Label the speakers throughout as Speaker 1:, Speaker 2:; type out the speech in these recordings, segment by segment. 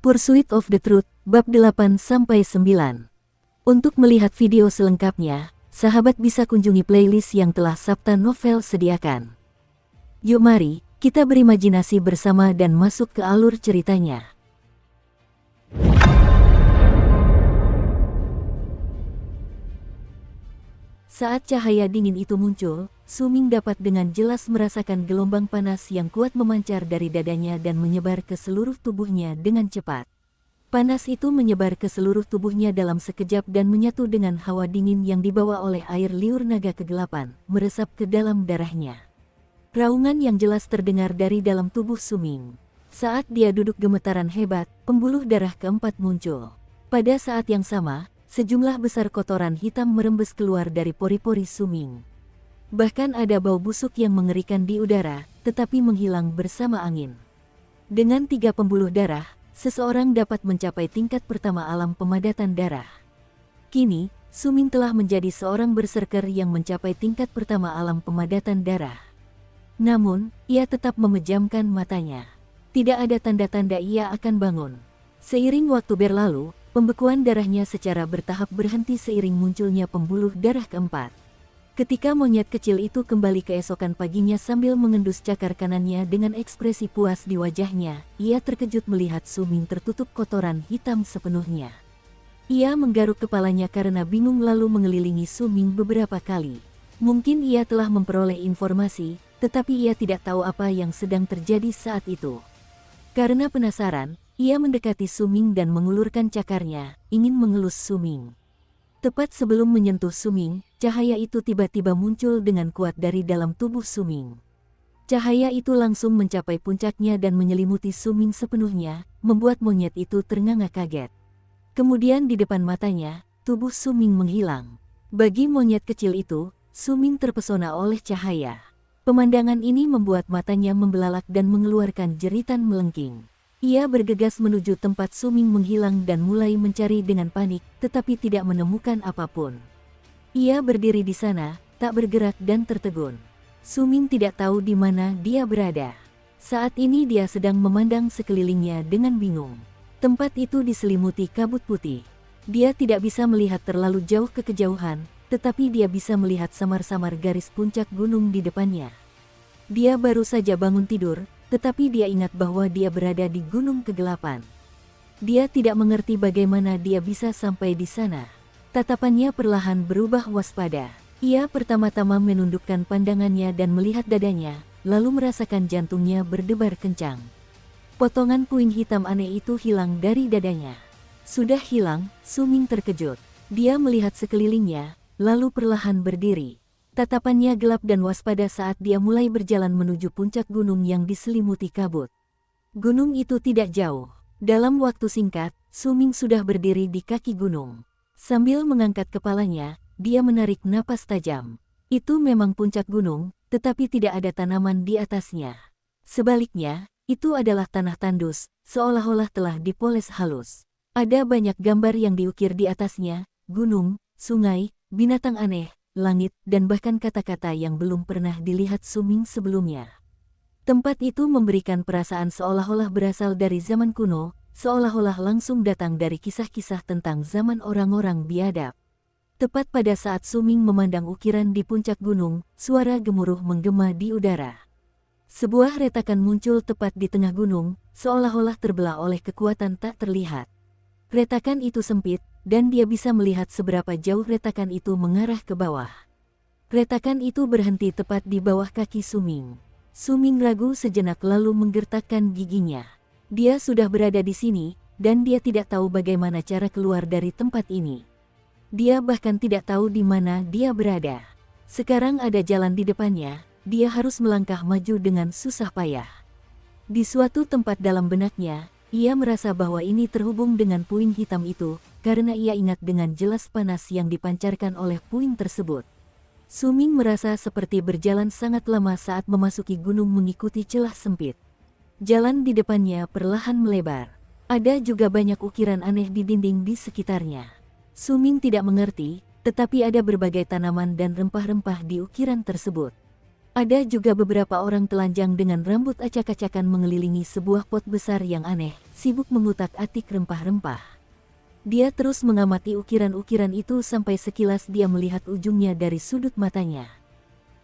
Speaker 1: Pursuit of the Truth, bab 8-9. Untuk melihat video selengkapnya, sahabat bisa kunjungi playlist yang telah Sabta Novel sediakan. Yuk mari, kita berimajinasi bersama dan masuk ke alur ceritanya. Saat cahaya dingin itu muncul, Su Ming dapat dengan jelas merasakan gelombang panas yang kuat memancar dari dadanya dan menyebar ke seluruh tubuhnya dengan cepat. Panas itu menyebar ke seluruh tubuhnya dalam sekejap dan menyatu dengan hawa dingin yang dibawa oleh air liur naga kegelapan, meresap ke dalam darahnya. Raungan yang jelas terdengar dari dalam tubuh Su Ming. Saat dia duduk gemetaran hebat, pembuluh darah keempat muncul. Pada saat yang sama, sejumlah besar kotoran hitam merembes keluar dari pori-pori Su Ming. Bahkan ada bau busuk yang mengerikan di udara, tetapi menghilang bersama angin. Dengan 3 pembuluh darah, seseorang dapat mencapai tingkat pertama alam pemadatan darah. Kini, Su Ming telah menjadi seorang berserker yang mencapai tingkat pertama alam pemadatan darah. Namun, ia tetap memejamkan matanya. Tidak ada tanda-tanda ia akan bangun. Seiring waktu berlalu, pembekuan darahnya secara bertahap berhenti seiring munculnya pembuluh darah keempat. Ketika monyet kecil itu kembali keesokan paginya sambil mengendus cakar kanannya dengan ekspresi puas di wajahnya, ia terkejut melihat Su Ming tertutup kotoran hitam sepenuhnya. Ia menggaruk kepalanya karena bingung lalu mengelilingi Su Ming beberapa kali. Mungkin ia telah memperoleh informasi, tetapi ia tidak tahu apa yang sedang terjadi saat itu. Karena penasaran, ia mendekati Su Ming dan mengulurkan cakarnya, ingin mengelus Su Ming. Tepat sebelum menyentuh Su Ming, cahaya itu tiba-tiba muncul dengan kuat dari dalam tubuh Su Ming. Cahaya itu langsung mencapai puncaknya dan menyelimuti Su Ming sepenuhnya, membuat monyet itu ternganga kaget. Kemudian di depan matanya, tubuh Su Ming menghilang. Bagi monyet kecil itu, Su Ming terpesona oleh cahaya. Pemandangan ini membuat matanya membelalak dan mengeluarkan jeritan melengking. Ia bergegas menuju tempat Su Ming menghilang dan mulai mencari dengan panik, tetapi tidak menemukan apapun. Ia berdiri di sana, tak bergerak dan tertegun. Su Ming tidak tahu di mana dia berada. Saat ini dia sedang memandang sekelilingnya dengan bingung. Tempat itu diselimuti kabut putih. Dia tidak bisa melihat terlalu jauh ke kejauhan, tetapi dia bisa melihat samar-samar garis puncak gunung di depannya. Dia baru saja bangun tidur, tetapi dia ingat bahwa dia berada di gunung kegelapan. Dia tidak mengerti bagaimana dia bisa sampai di sana. Tatapannya perlahan berubah waspada. Ia pertama-tama menundukkan pandangannya dan melihat dadanya, lalu merasakan jantungnya berdebar kencang. Potongan puing hitam aneh itu hilang dari dadanya. Sudah hilang, Su Ming terkejut. Dia melihat sekelilingnya, lalu perlahan berdiri. Tatapannya gelap dan waspada saat dia mulai berjalan menuju puncak gunung yang diselimuti kabut. Gunung itu tidak jauh. Dalam waktu singkat, Su Ming sudah berdiri di kaki gunung. Sambil mengangkat kepalanya, dia menarik napas tajam. Itu memang puncak gunung, tetapi tidak ada tanaman di atasnya. Sebaliknya, itu adalah tanah tandus, seolah-olah telah dipoles halus. Ada banyak gambar yang diukir di atasnya, gunung, sungai, binatang aneh, langit, dan bahkan kata-kata yang belum pernah dilihat Su Ming sebelumnya. Tempat itu memberikan perasaan seolah-olah berasal dari zaman kuno, seolah-olah langsung datang dari kisah-kisah tentang zaman orang-orang biadab. Tepat pada saat Su Ming memandang ukiran di puncak gunung, suara gemuruh menggema di udara. Sebuah retakan muncul tepat di tengah gunung, seolah-olah terbelah oleh kekuatan tak terlihat. Retakan itu sempit, dan dia bisa melihat seberapa jauh retakan itu mengarah ke bawah. Retakan itu berhenti tepat di bawah kaki Su Ming. Su Ming ragu sejenak lalu menggertakkan giginya. Dia sudah berada di sini, dan dia tidak tahu bagaimana cara keluar dari tempat ini. Dia bahkan tidak tahu di mana dia berada. Sekarang ada jalan di depannya, dia harus melangkah maju dengan susah payah. Di suatu tempat dalam benaknya, ia merasa bahwa ini terhubung dengan puing hitam itu, karena ia ingat dengan jelas panas yang dipancarkan oleh puing tersebut. Su Ming merasa seperti berjalan sangat lama saat memasuki gunung mengikuti celah sempit. Jalan di depannya perlahan melebar. Ada juga banyak ukiran aneh di dinding di sekitarnya. Su Ming tidak mengerti, tetapi ada berbagai tanaman dan rempah-rempah di ukiran tersebut. Ada juga beberapa orang telanjang dengan rambut acak-acakan mengelilingi sebuah pot besar yang aneh, sibuk mengutak-atik rempah-rempah. Dia terus mengamati ukiran-ukiran itu sampai sekilas dia melihat ujungnya dari sudut matanya.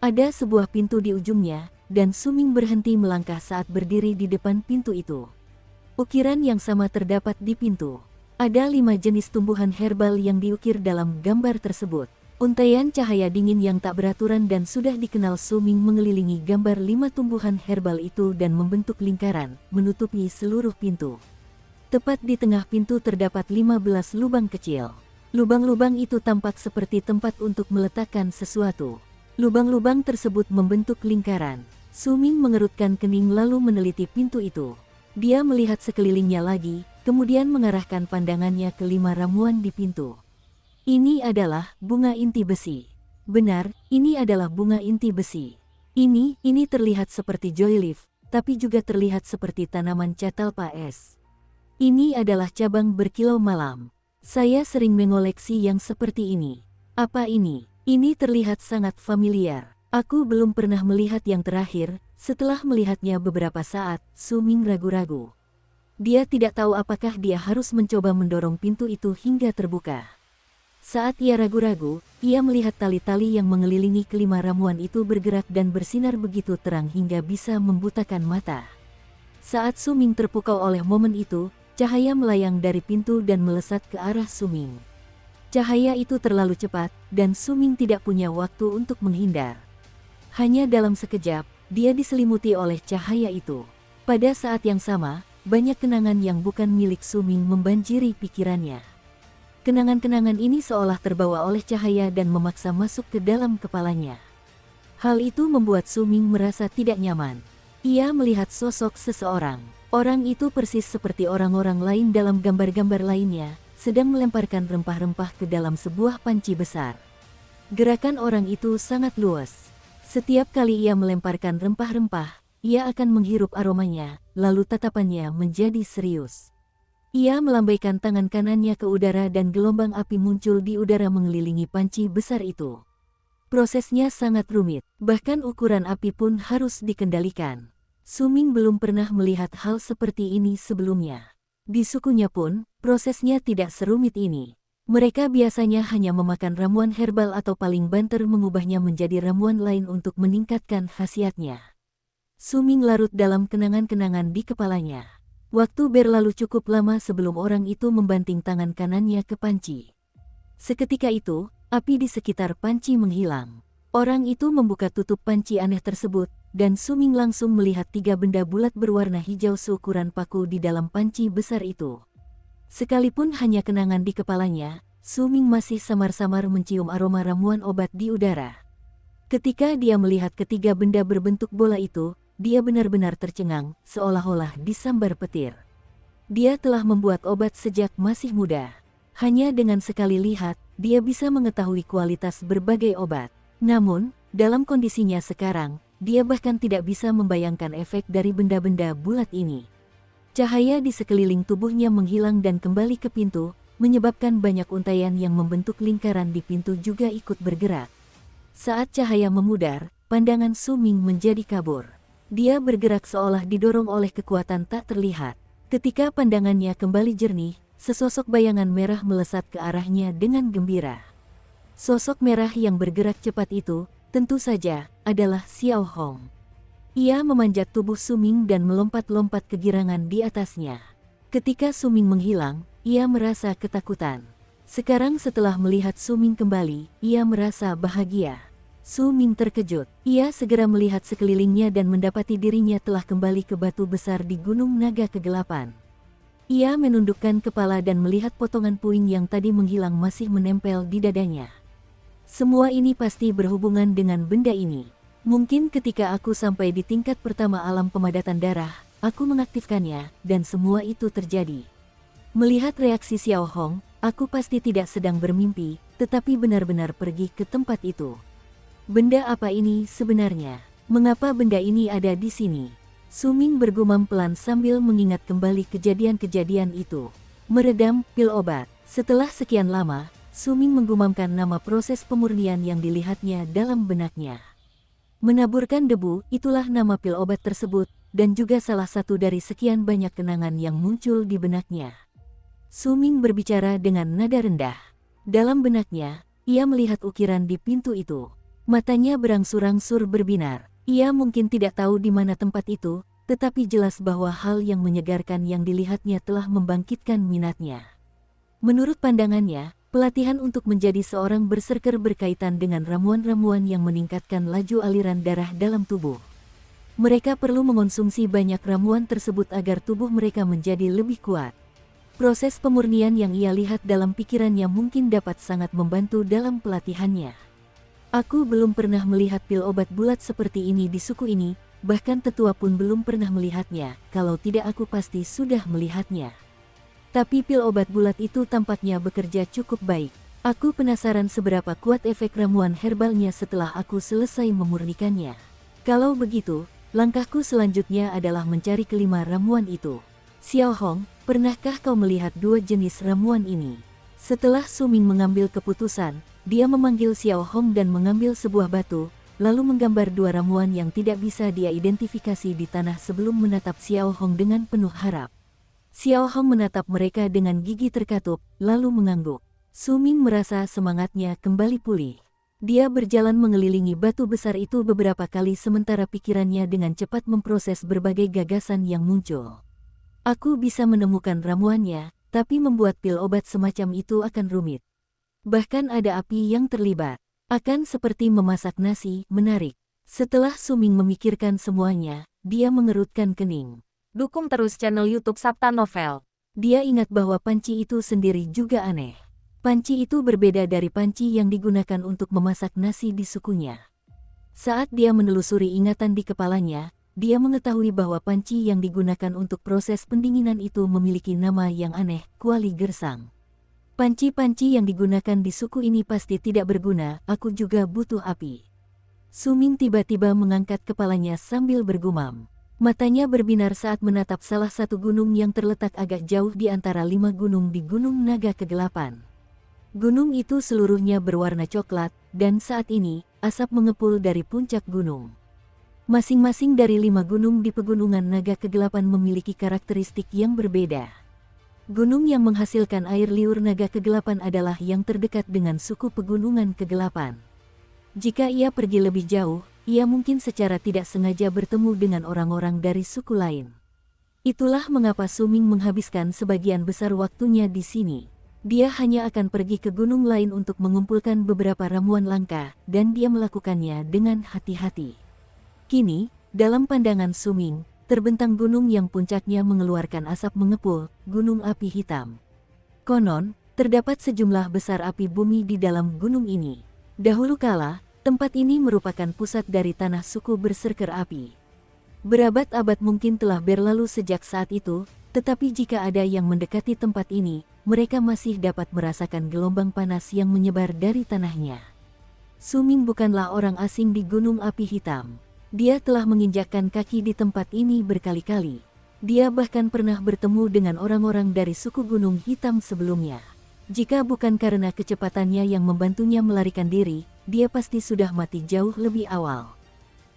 Speaker 1: Ada sebuah pintu di ujungnya, dan Suming berhenti melangkah saat berdiri di depan pintu itu. Ukiran yang sama terdapat di pintu. Ada 5 jenis tumbuhan herbal yang diukir dalam gambar tersebut. Untaian cahaya dingin yang tak beraturan dan sudah dikenal Suming mengelilingi gambar 5 tumbuhan herbal itu dan membentuk lingkaran, menutupi seluruh pintu. Tepat di tengah pintu terdapat 15 lubang kecil. Lubang-lubang itu tampak seperti tempat untuk meletakkan sesuatu. Lubang-lubang tersebut membentuk lingkaran. Suming mengerutkan kening lalu meneliti pintu itu. Dia melihat sekelilingnya lagi, kemudian mengarahkan pandangannya ke 5 ramuan di pintu. Ini adalah bunga inti besi. Benar, ini adalah bunga inti besi. Ini terlihat seperti joy leaf, tapi juga terlihat seperti tanaman catalpa es. Ini adalah cabang berkilau malam. Saya sering mengoleksi yang seperti ini. Apa ini? Ini terlihat sangat familiar. Aku belum pernah melihat yang terakhir. Setelah melihatnya beberapa saat, Suming ragu-ragu. Dia tidak tahu apakah dia harus mencoba mendorong pintu itu hingga terbuka. Saat ia ragu-ragu, ia melihat tali-tali yang mengelilingi kelima ramuan itu bergerak dan bersinar begitu terang hingga bisa membutakan mata. Saat Suming terpukau oleh momen itu, cahaya melayang dari pintu dan melesat ke arah Suming. Cahaya itu terlalu cepat, dan Suming tidak punya waktu untuk menghindar. Hanya dalam sekejap, dia diselimuti oleh cahaya itu. Pada saat yang sama, banyak kenangan yang bukan milik Suming membanjiri pikirannya. Kenangan-kenangan ini seolah terbawa oleh cahaya dan memaksa masuk ke dalam kepalanya. Hal itu membuat Suming merasa tidak nyaman. Ia melihat sosok seseorang. Orang itu persis seperti orang-orang lain dalam gambar-gambar lainnya, sedang melemparkan rempah-rempah ke dalam sebuah panci besar. Gerakan orang itu sangat luas. Setiap kali ia melemparkan rempah-rempah, ia akan menghirup aromanya, lalu tatapannya menjadi serius. Ia melambaikan tangan kanannya ke udara dan gelombang api muncul di udara mengelilingi panci besar itu. Prosesnya sangat rumit, bahkan ukuran api pun harus dikendalikan. Suming belum pernah melihat hal seperti ini sebelumnya. Di sukunya pun, prosesnya tidak serumit ini. Mereka biasanya hanya memakan ramuan herbal atau paling banter mengubahnya menjadi ramuan lain untuk meningkatkan khasiatnya. Suming larut dalam kenangan-kenangan di kepalanya. Waktu berlalu cukup lama sebelum orang itu membanting tangan kanannya ke panci. Seketika itu, api di sekitar panci menghilang. Orang itu membuka tutup panci aneh tersebut, dan Suming langsung melihat 3 benda bulat berwarna hijau seukuran paku di dalam panci besar itu. Sekalipun hanya kenangan di kepalanya, Suming masih samar-samar mencium aroma ramuan obat di udara. Ketika dia melihat ketiga benda berbentuk bola itu, dia benar-benar tercengang, seolah-olah disambar petir. Dia telah membuat obat sejak masih muda. Hanya dengan sekali lihat, dia bisa mengetahui kualitas berbagai obat. Namun, dalam kondisinya sekarang, dia bahkan tidak bisa membayangkan efek dari benda-benda bulat ini. Cahaya di sekeliling tubuhnya menghilang dan kembali ke pintu, menyebabkan banyak untaian yang membentuk lingkaran di pintu juga ikut bergerak. Saat cahaya memudar, pandangan Suming menjadi kabur. Dia bergerak seolah didorong oleh kekuatan tak terlihat. Ketika pandangannya kembali jernih, sesosok bayangan merah melesat ke arahnya dengan gembira. Sosok merah yang bergerak cepat itu, tentu saja, adalah Xiao Hong. Ia memanjat tubuh Suming dan melompat-lompat kegirangan di atasnya. Ketika Suming menghilang, ia merasa ketakutan. Sekarang setelah melihat Suming kembali, ia merasa bahagia. Suming terkejut. Ia segera melihat sekelilingnya dan mendapati dirinya telah kembali ke batu besar di Gunung Naga Kegelapan. Ia menundukkan kepala dan melihat potongan puing yang tadi menghilang masih menempel di dadanya. Semua ini pasti berhubungan dengan benda ini. Mungkin ketika aku sampai di tingkat pertama alam pemadatan darah, aku mengaktifkannya, dan semua itu terjadi. Melihat reaksi Xiao Hong, aku pasti tidak sedang bermimpi, tetapi benar-benar pergi ke tempat itu. Benda apa ini sebenarnya? Mengapa benda ini ada di sini? Suming bergumam pelan sambil mengingat kembali kejadian-kejadian itu. Meredam pil obat. Setelah sekian lama, Suming menggumamkan nama proses pemurnian yang dilihatnya dalam benaknya. Menaburkan debu, itulah nama pil obat tersebut, dan juga salah satu dari sekian banyak kenangan yang muncul di benaknya. Su Ming berbicara dengan nada rendah. Dalam benaknya, ia melihat ukiran di pintu itu. Matanya berangsur-angsur berbinar. Ia mungkin tidak tahu di mana tempat itu, tetapi jelas bahwa hal yang menyegarkan yang dilihatnya telah membangkitkan minatnya. Menurut pandangannya, pelatihan untuk menjadi seorang berserker berkaitan dengan ramuan-ramuan yang meningkatkan laju aliran darah dalam tubuh. Mereka perlu mengonsumsi banyak ramuan tersebut agar tubuh mereka menjadi lebih kuat. Proses pemurnian yang ia lihat dalam pikirannya mungkin dapat sangat membantu dalam pelatihannya. Aku belum pernah melihat pil obat bulat seperti ini di suku ini, bahkan tetua pun belum pernah melihatnya, kalau tidak aku pasti sudah melihatnya. Tapi pil obat bulat itu tampaknya bekerja cukup baik. Aku penasaran seberapa kuat efek ramuan herbalnya setelah aku selesai memurnikannya. Kalau begitu, langkahku selanjutnya adalah mencari kelima ramuan itu. Xiao Hong, pernahkah kau melihat dua jenis ramuan ini? Setelah Su Ming mengambil keputusan, dia memanggil Xiao Hong dan mengambil sebuah batu, lalu menggambar dua ramuan yang tidak bisa dia identifikasi di tanah sebelum menatap Xiao Hong dengan penuh harap. Xiao Hong menatap mereka dengan gigi terkatup, lalu mengangguk. Su Ming merasa semangatnya kembali pulih. Dia berjalan mengelilingi batu besar itu beberapa kali sementara pikirannya dengan cepat memproses berbagai gagasan yang muncul. Aku bisa menemukan ramuannya, tapi membuat pil obat semacam itu akan rumit. Bahkan ada api yang terlibat. Akan seperti memasak nasi, menarik. Setelah Su Ming memikirkan semuanya, dia mengerutkan kening.
Speaker 2: Dukung terus channel YouTube Sabta Novel.
Speaker 1: Dia ingat bahwa panci itu sendiri juga aneh. Panci itu berbeda dari panci yang digunakan untuk memasak nasi di sukunya. Saat dia menelusuri ingatan di kepalanya, dia mengetahui bahwa panci yang digunakan untuk proses pendinginan itu memiliki nama yang aneh, kuali gersang. Panci-panci yang digunakan di suku ini pasti tidak berguna, aku juga butuh api. Su Ming tiba-tiba mengangkat kepalanya sambil bergumam. Matanya berbinar saat menatap salah satu gunung yang terletak agak jauh di antara 5 gunung di Gunung Naga Kegelapan. Gunung itu seluruhnya berwarna coklat, dan saat ini, asap mengepul dari puncak gunung. Masing-masing dari 5 gunung di Pegunungan Naga Kegelapan memiliki karakteristik yang berbeda. Gunung yang menghasilkan air liur naga kegelapan adalah yang terdekat dengan suku Pegunungan Kegelapan. Jika ia pergi lebih jauh, ia mungkin secara tidak sengaja bertemu dengan orang-orang dari suku lain. Itulah mengapa Su Ming menghabiskan sebagian besar waktunya di sini. Dia hanya akan pergi ke gunung lain untuk mengumpulkan beberapa ramuan langka, dan dia melakukannya dengan hati-hati. Kini, dalam pandangan Su Ming, terbentang gunung yang puncaknya mengeluarkan asap mengepul, gunung api hitam. Konon, terdapat sejumlah besar api bumi di dalam gunung ini. Dahulu kala, tempat ini merupakan pusat dari tanah suku berserker api. Berabad-abad mungkin telah berlalu sejak saat itu, tetapi jika ada yang mendekati tempat ini, mereka masih dapat merasakan gelombang panas yang menyebar dari tanahnya. Su Ming bukanlah orang asing di gunung api hitam. Dia telah menginjakkan kaki di tempat ini berkali-kali. Dia bahkan pernah bertemu dengan orang-orang dari suku Gunung Hitam sebelumnya. Jika bukan karena kecepatannya yang membantunya melarikan diri, dia pasti sudah mati jauh lebih awal.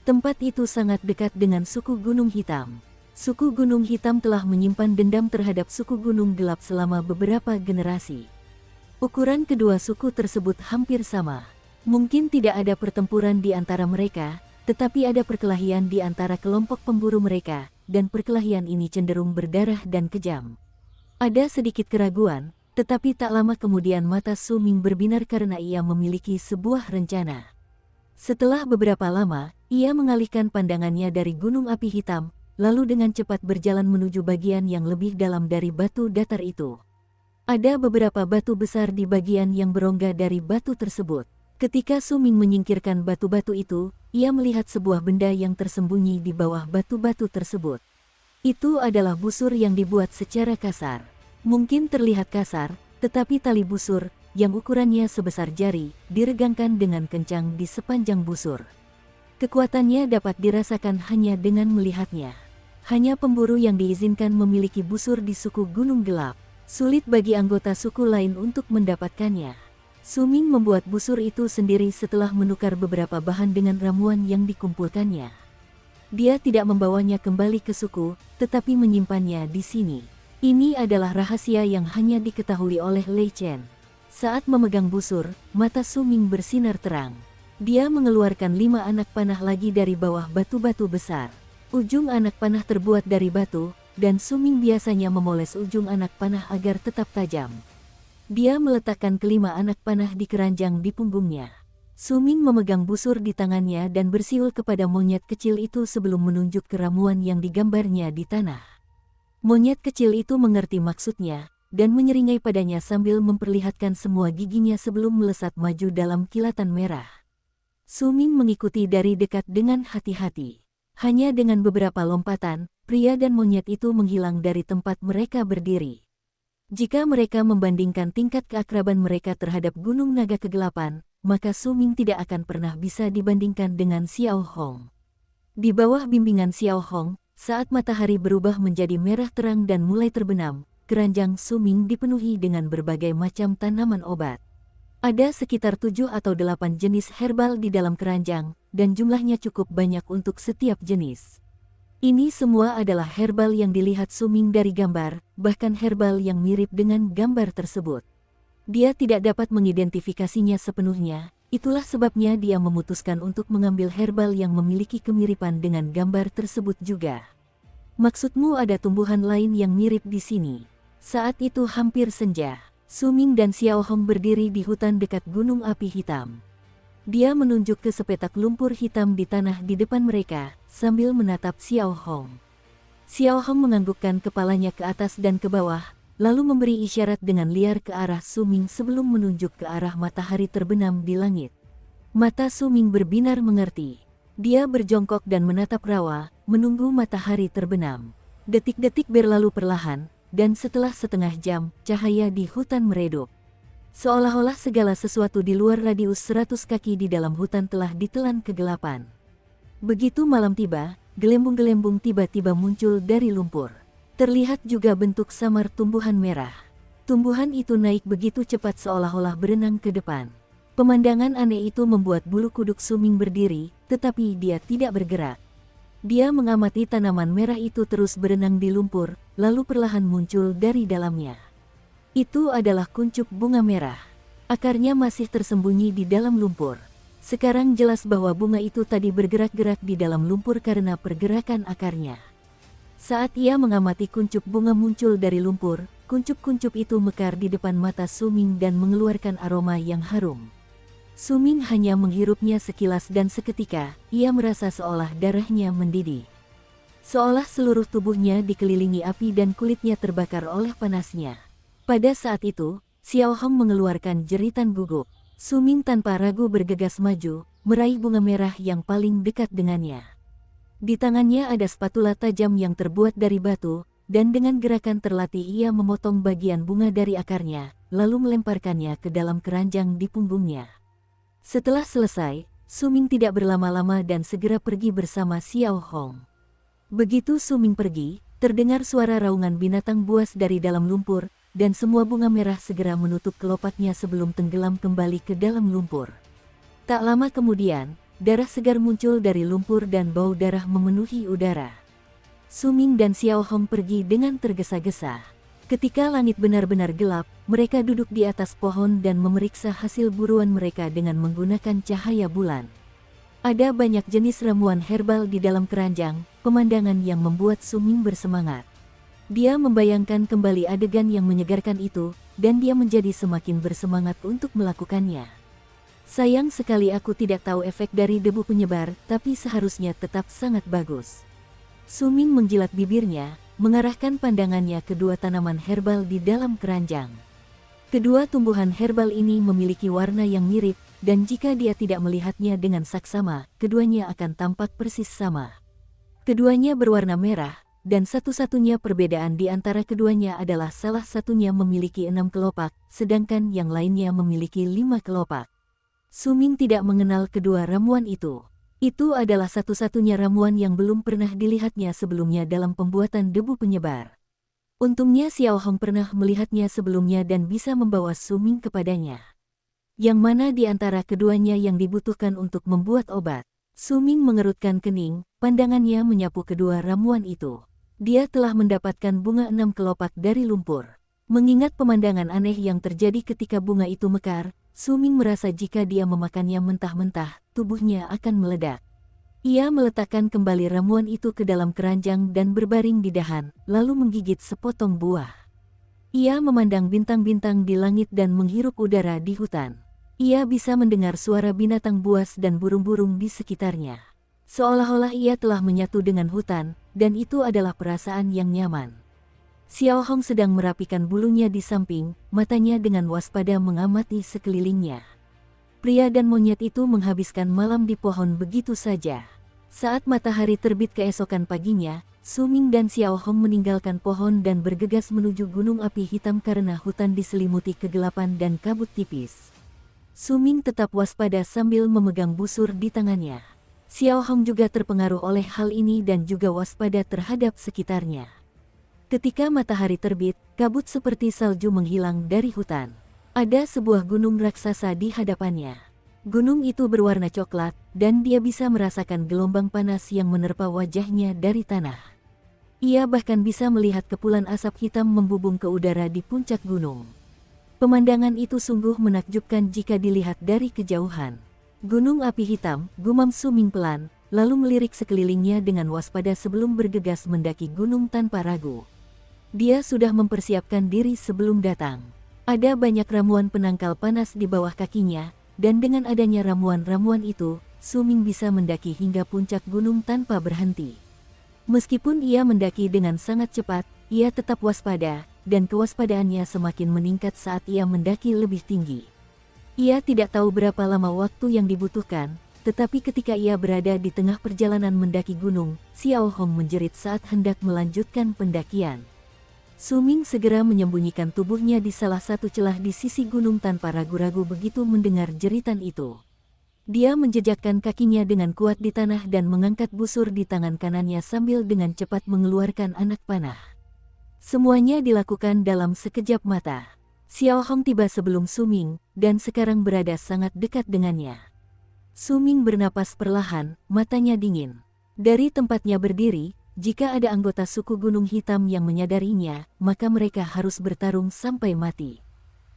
Speaker 1: Tempat itu sangat dekat dengan suku Gunung Hitam. Suku Gunung Hitam telah menyimpan dendam terhadap suku Gunung Gelap selama beberapa generasi. Ukuran kedua suku tersebut hampir sama. Mungkin tidak ada pertempuran di antara mereka, tetapi ada perkelahian di antara kelompok pemburu mereka, dan perkelahian ini cenderung berdarah dan kejam. Ada sedikit keraguan, tetapi tak lama kemudian mata Su Ming berbinar karena ia memiliki sebuah rencana. Setelah beberapa lama, ia mengalihkan pandangannya dari gunung api hitam, lalu dengan cepat berjalan menuju bagian yang lebih dalam dari batu datar itu. Ada beberapa batu besar di bagian yang berongga dari batu tersebut. Ketika Su Ming menyingkirkan batu-batu itu, ia melihat sebuah benda yang tersembunyi di bawah batu-batu tersebut. Itu adalah busur yang dibuat secara kasar. Mungkin terlihat kasar, tetapi tali busur, yang ukurannya sebesar jari, diregangkan dengan kencang di sepanjang busur. Kekuatannya dapat dirasakan hanya dengan melihatnya. Hanya pemburu yang diizinkan memiliki busur di suku Gunung Gelap. Sulit bagi anggota suku lain untuk mendapatkannya. Suming membuat busur itu sendiri setelah menukar beberapa bahan dengan ramuan yang dikumpulkannya. Dia tidak membawanya kembali ke suku, tetapi menyimpannya di sini. Ini adalah rahasia yang hanya diketahui oleh Lei Chen. Saat memegang busur, mata Suming bersinar terang. Dia mengeluarkan 5 anak panah lagi dari bawah batu-batu besar. Ujung anak panah terbuat dari batu, dan Suming biasanya memoles ujung anak panah agar tetap tajam. Dia meletakkan kelima anak panah di keranjang di punggungnya. Suming memegang busur di tangannya dan bersiul kepada monyet kecil itu sebelum menunjuk ke ramuan yang digambarnya di tanah. Monyet kecil itu mengerti maksudnya, dan menyeringai padanya sambil memperlihatkan semua giginya sebelum melesat maju dalam kilatan merah. Suming mengikuti dari dekat dengan hati-hati. Hanya dengan beberapa lompatan, pria dan monyet itu menghilang dari tempat mereka berdiri. Jika mereka membandingkan tingkat keakraban mereka terhadap Gunung Naga Kegelapan, maka Suming tidak akan pernah bisa dibandingkan dengan Xiao Hong. Di bawah bimbingan Xiao Hong, saat matahari berubah menjadi merah terang dan mulai terbenam, keranjang Suming dipenuhi dengan berbagai macam tanaman obat. Ada sekitar 7 atau 8 jenis herbal di dalam keranjang, dan jumlahnya cukup banyak untuk setiap jenis. Ini semua adalah herbal yang dilihat Suming dari gambar, bahkan herbal yang mirip dengan gambar tersebut. Dia tidak dapat mengidentifikasinya sepenuhnya, itulah sebabnya dia memutuskan untuk mengambil herbal yang memiliki kemiripan dengan gambar tersebut juga. Maksudmu ada tumbuhan lain yang mirip di sini? Saat itu hampir senja, Suming dan Xiao Hong berdiri di hutan dekat Gunung Api Hitam. Dia menunjuk ke sepetak lumpur hitam di tanah di depan mereka, sambil menatap Xiao Hong. Xiao Hong menganggukkan kepalanya ke atas dan ke bawah, lalu memberi isyarat dengan liar ke arah Suming sebelum menunjuk ke arah matahari terbenam di langit. Mata Suming berbinar mengerti. Dia berjongkok dan menatap rawa, menunggu matahari terbenam. Detik-detik berlalu perlahan, dan setelah setengah jam, cahaya di hutan meredup. Seolah-olah segala sesuatu di luar radius 100 kaki di dalam hutan telah ditelan kegelapan. Begitu malam tiba, gelembung-gelembung tiba-tiba muncul dari lumpur. Terlihat juga bentuk samar tumbuhan merah. Tumbuhan itu naik begitu cepat seolah-olah berenang ke depan. Pemandangan aneh itu membuat bulu kuduk Suming berdiri, tetapi dia tidak bergerak. Dia mengamati tanaman merah itu terus berenang di lumpur, lalu perlahan muncul dari dalamnya. Itu adalah kuncup bunga merah. Akarnya masih tersembunyi di dalam lumpur. Sekarang jelas bahwa bunga itu tadi bergerak-gerak di dalam lumpur karena pergerakan akarnya. Saat ia mengamati kuncup bunga muncul dari lumpur, kuncup-kuncup itu mekar di depan mata Suming dan mengeluarkan aroma yang harum. Suming hanya menghirupnya sekilas dan seketika, ia merasa seolah darahnya mendidih. Seolah seluruh tubuhnya dikelilingi api dan kulitnya terbakar oleh panasnya. Pada saat itu, Xiao Hong mengeluarkan jeritan gugup. Suming tanpa ragu bergegas maju, meraih bunga merah yang paling dekat dengannya. Di tangannya ada spatula tajam yang terbuat dari batu, dan dengan gerakan terlatih ia memotong bagian bunga dari akarnya, lalu melemparkannya ke dalam keranjang di punggungnya. Setelah selesai, Suming tidak berlama-lama dan segera pergi bersama Xiao Hong. Begitu Suming pergi, terdengar suara raungan binatang buas dari dalam lumpur, dan semua bunga merah segera menutup kelopaknya sebelum tenggelam kembali ke dalam lumpur. Tak lama kemudian, darah segar muncul dari lumpur dan bau darah memenuhi udara. Suming dan Xiao Hong pergi dengan tergesa-gesa. Ketika langit benar-benar gelap, mereka duduk di atas pohon dan memeriksa hasil buruan mereka dengan menggunakan cahaya bulan. Ada banyak jenis ramuan herbal di dalam keranjang, pemandangan yang membuat Suming bersemangat. Dia membayangkan kembali adegan yang menyegarkan itu, dan dia menjadi semakin bersemangat untuk melakukannya. Sayang sekali aku tidak tahu efek dari debu penyebar, tapi seharusnya tetap sangat bagus. Suming menjilat bibirnya, mengarahkan pandangannya ke dua tanaman herbal di dalam keranjang. Kedua tumbuhan herbal ini memiliki warna yang mirip, dan jika dia tidak melihatnya dengan saksama, keduanya akan tampak persis sama. Keduanya berwarna merah, dan satu-satunya perbedaan di antara keduanya adalah salah satunya memiliki 6 kelopak, sedangkan yang lainnya memiliki 5 kelopak. Suming tidak mengenal kedua ramuan itu. Itu adalah satu-satunya ramuan yang belum pernah dilihatnya sebelumnya dalam pembuatan debu penyebar. Untungnya Xiao Hong pernah melihatnya sebelumnya dan bisa membawa Suming kepadanya. Yang mana di antara keduanya yang dibutuhkan untuk membuat obat? Suming mengerutkan kening, pandangannya menyapu kedua ramuan itu. Dia telah mendapatkan bunga 6 kelopak dari lumpur. Mengingat pemandangan aneh yang terjadi ketika bunga itu mekar, Suming merasa jika dia memakannya mentah-mentah, tubuhnya akan meledak. Ia meletakkan kembali ramuan itu ke dalam keranjang dan berbaring di dahan, lalu menggigit sepotong buah. Ia memandang bintang-bintang di langit dan menghirup udara di hutan. Ia bisa mendengar suara binatang buas dan burung-burung di sekitarnya. Seolah-olah ia telah menyatu dengan hutan, dan itu adalah perasaan yang nyaman. Xiao Hong sedang merapikan bulunya di samping, matanya dengan waspada mengamati sekelilingnya. Pria dan monyet itu menghabiskan malam di pohon begitu saja. Saat matahari terbit keesokan paginya, Suming dan Xiao Hong meninggalkan pohon dan bergegas menuju gunung api hitam karena hutan diselimuti kegelapan dan kabut tipis. Suming tetap waspada sambil memegang busur di tangannya. Xiao Hong juga terpengaruh oleh hal ini dan juga waspada terhadap sekitarnya. Ketika matahari terbit, kabut seperti salju menghilang dari hutan. Ada sebuah gunung raksasa di hadapannya. Gunung itu berwarna coklat, dan dia bisa merasakan gelombang panas yang menerpa wajahnya dari tanah. Ia bahkan bisa melihat kepulan asap hitam membubung ke udara di puncak gunung. Pemandangan itu sungguh menakjubkan jika dilihat dari kejauhan. Gunung api hitam, gumam Suming pelan, lalu melirik sekelilingnya dengan waspada sebelum bergegas mendaki gunung tanpa ragu. Dia sudah mempersiapkan diri sebelum datang. Ada banyak ramuan penangkal panas di bawah kakinya, dan dengan adanya ramuan-ramuan itu, Suming bisa mendaki hingga puncak gunung tanpa berhenti. Meskipun ia mendaki dengan sangat cepat, ia tetap waspada, dan kewaspadaannya semakin meningkat saat ia mendaki lebih tinggi. Ia tidak tahu berapa lama waktu yang dibutuhkan, tetapi ketika ia berada di tengah perjalanan mendaki gunung, Xiao Hong menjerit saat hendak melanjutkan pendakian. Suming segera menyembunyikan tubuhnya di salah satu celah di sisi gunung tanpa ragu-ragu begitu mendengar jeritan itu. Dia menjejakkan kakinya dengan kuat di tanah dan mengangkat busur di tangan kanannya sambil dengan cepat mengeluarkan anak panah. Semuanya dilakukan dalam sekejap mata. Xiao Hong tiba sebelum Suming, dan sekarang berada sangat dekat dengannya. Suming bernapas perlahan, matanya dingin. Dari tempatnya berdiri, jika ada anggota suku Gunung Hitam yang menyadarinya, maka mereka harus bertarung sampai mati.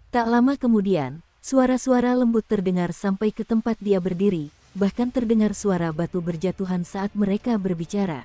Speaker 1: Tak lama kemudian, suara-suara lembut terdengar sampai ke tempat dia berdiri, bahkan terdengar suara batu berjatuhan saat mereka berbicara.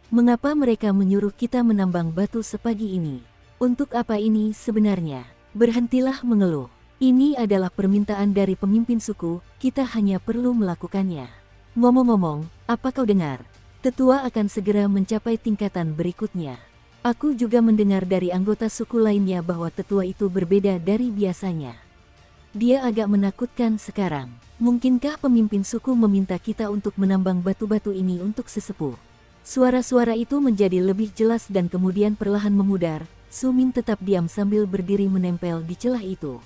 Speaker 1: Mengapa mereka menyuruh kita menambang batu sepagi ini? Untuk apa ini sebenarnya? Berhentilah mengeluh. Ini adalah permintaan dari pemimpin suku, kita hanya perlu melakukannya. Ngomong-ngomong, apa kau dengar? Tetua akan segera mencapai tingkatan berikutnya. Aku juga mendengar dari anggota suku lainnya bahwa tetua itu berbeda dari biasanya. Dia agak menakutkan sekarang. Mungkinkah pemimpin suku meminta kita untuk menambang batu-batu ini untuk sesepuh? Suara-suara itu menjadi lebih jelas dan kemudian perlahan memudar. Suming tetap diam sambil berdiri menempel di celah itu.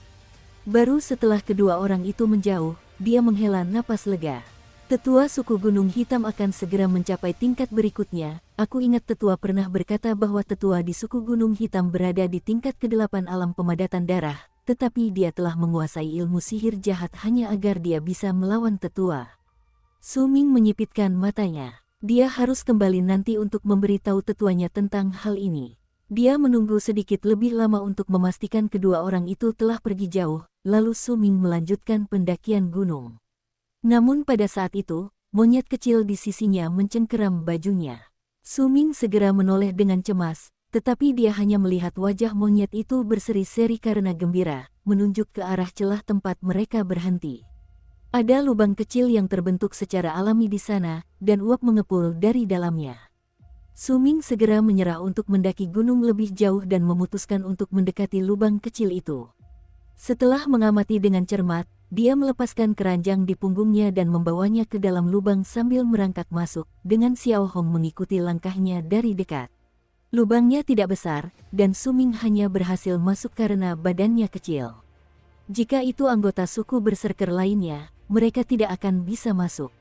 Speaker 1: Baru setelah kedua orang itu menjauh, dia menghela napas lega. Tetua suku Gunung Hitam akan segera mencapai tingkat berikutnya. Aku ingat tetua pernah berkata bahwa tetua di suku Gunung Hitam berada di tingkat ke-8 alam pemadatan darah, tetapi dia telah menguasai ilmu sihir jahat hanya agar dia bisa melawan tetua. Suming menyipitkan matanya. Dia harus kembali nanti untuk memberitahu tetuanya tentang hal ini. Dia menunggu sedikit lebih lama untuk memastikan kedua orang itu telah pergi jauh, lalu Suming melanjutkan pendakian gunung. Namun pada saat itu, monyet kecil di sisinya mencengkeram bajunya. Suming segera menoleh dengan cemas, tetapi dia hanya melihat wajah monyet itu berseri-seri karena gembira, menunjuk ke arah celah tempat mereka berhenti. Ada lubang kecil yang terbentuk secara alami di sana, dan uap mengepul dari dalamnya. Suming segera menyerah untuk mendaki gunung lebih jauh dan memutuskan untuk mendekati lubang kecil itu. Setelah mengamati dengan cermat, dia melepaskan keranjang di punggungnya dan membawanya ke dalam lubang sambil merangkak masuk, dengan Xiao Hong mengikuti langkahnya dari dekat. Lubangnya tidak besar, dan Suming hanya berhasil masuk karena badannya kecil. Jika itu anggota suku berserker lainnya, mereka tidak akan bisa masuk.